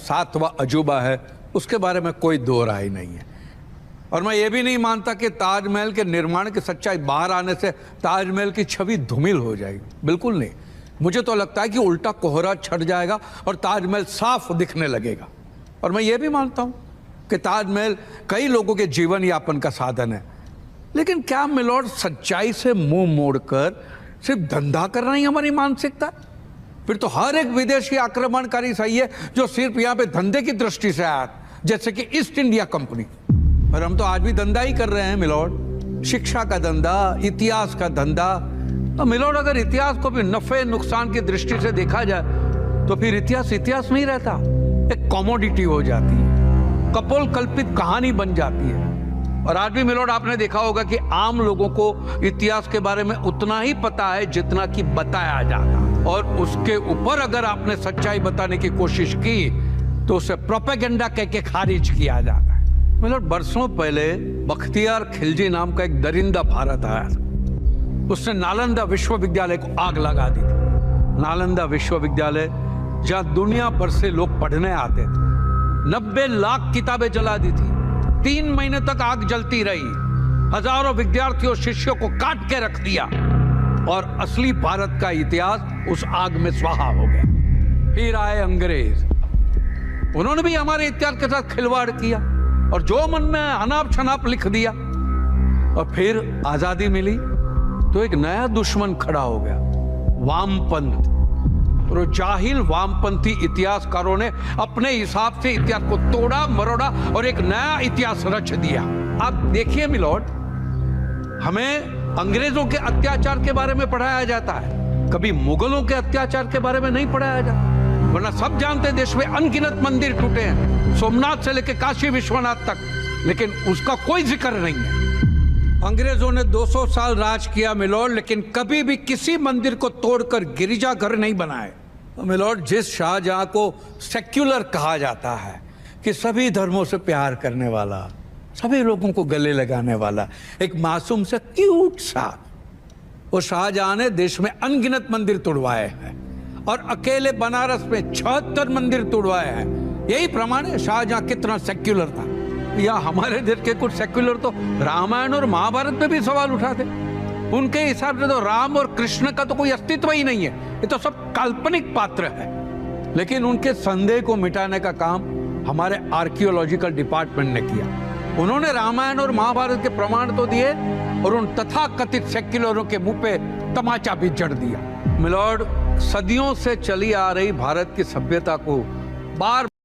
सातवां अजूबा है, उसके बारे में कोई दो राय नहीं है। और मैं ये भी नहीं मानता कि ताजमहल के निर्माण की सच्चाई बाहर आने से ताजमहल की छवि धूमिल हो जाएगी, बिल्कुल नहीं। मुझे तो लगता है कि उल्टा कोहरा छट जाएगा और ताजमहल साफ दिखने लगेगा। और मैं ये भी मानता हूँ कि ताजमहल कई लोगों के जीवन यापन का साधन है, लेकिन क्या मिलॉर्ड सच्चाई से मुंह मोड़कर सिर्फ धंधा करना ही हमारी मानसिकता? फिर तो हर एक विदेशी आक्रमणकारी सही है जो सिर्फ यहाँ पे धंधे की दृष्टि से आया, जैसे कि ईस्ट इंडिया कंपनी। और हम तो आज भी धंधा ही कर रहे हैं मिलॉर्ड, शिक्षा का धंधा, इतिहास का धंधा। तो मिलॉर्ड, अगर इतिहास को भी नफे नुकसान की दृष्टि से देखा जाए तो फिर इतिहास इतिहास नहीं रहता, एक कमोडिटी हो जाती है, कपोल कल्पित कहानी बन जाती है। और आज भी मिलॉर्ड आपने देखा होगा कि आम लोगों को इतिहास के बारे में उतना ही पता है जितना कि बताया जाता, और उसके ऊपर अगर आपने सच्चाई बताने की कोशिश की तो उसे प्रोपेगेंडा कह के खारिज किया जाता है। मिलॉर्ड, बरसों पहले बख्तियार खिलजी नाम का एक दरिंदा भारत आया था। उसने नालंदा विश्वविद्यालय को आग लगा दी थी। नालंदा विश्वविद्यालय जहां दुनिया भर से लोग पढ़ने आते थे, 90 लाख किताबें जला दी थी। 3 महीने तक आग जलती रही, हजारों विद्यार्थियों शिष्यों को काट के रख दिया, और असली भारत का इतिहास उस आग में स्वाहा हो गया। फिर आए अंग्रेज, उन्होंने भी हमारे इतिहास के साथ खिलवाड़ किया और जो मन में अनाप शनाप लिख दिया। और फिर आजादी मिली तो एक नया दुश्मन खड़ा हो गया, वामपंथ। और जाहिल वामपंथी इतिहासकारों ने अपने हिसाब से इतिहास को तोड़ा मरोड़ा और एक नया इतिहास रच दिया। आप देखिए मिलॉर्ड, हमें अंग्रेजों के अत्याचार के बारे में पढ़ाया जाता है, कभी मुगलों के अत्याचार के बारे में नहीं पढ़ाया जाता। वरना सब जानते हैं देश में अनगिनत मंदिर टूटे हैं, सोमनाथ से लेकर काशी विश्वनाथ तक, लेकिन उसका कोई जिक्र नहीं है। अंग्रेजों ने 200 साल राज किया मिलॉर्ड, लेकिन कभी भी किसी मंदिर को तोड़कर गिरिजाघर नहीं बनाए। मिलॉर्ड, जिस शाहजहां को सेक्युलर कहा जाता है कि सभी धर्मों से प्यार करने वाला, सभी लोगों को गले लगाने वाला, एक मासूम सा क्यूट सा, वो शाहजहां ने देश में अनगिनत मंदिर तोड़वाए हैं और अकेले बनारस में 76 मंदिर तोड़वाए हैं। यही प्रमाण है शाहजहां कितना सेक्युलर था। या हमारे देश के कुछ सेक्युलर तो रामायण और महाभारत में भी सवाल उठाते। उनके हिसाब से तो राम और कृष्ण का तो कोई अस्तित्व ही नहीं है, ये तो सब काल्पनिक पात्र है। लेकिन उनके संदेह को मिटाने का काम हमारे आर्कियोलॉजिकल डिपार्टमेंट ने किया। उन्होंने रामायण और महाभारत के प्रमाण तो दिए और उन तथाकथित सेक्युलरों के मुंह पे तमाचा भी जड़ दिया। मिलॉर्ड, सदियों से चली आ रही भारत की सभ्यता को बार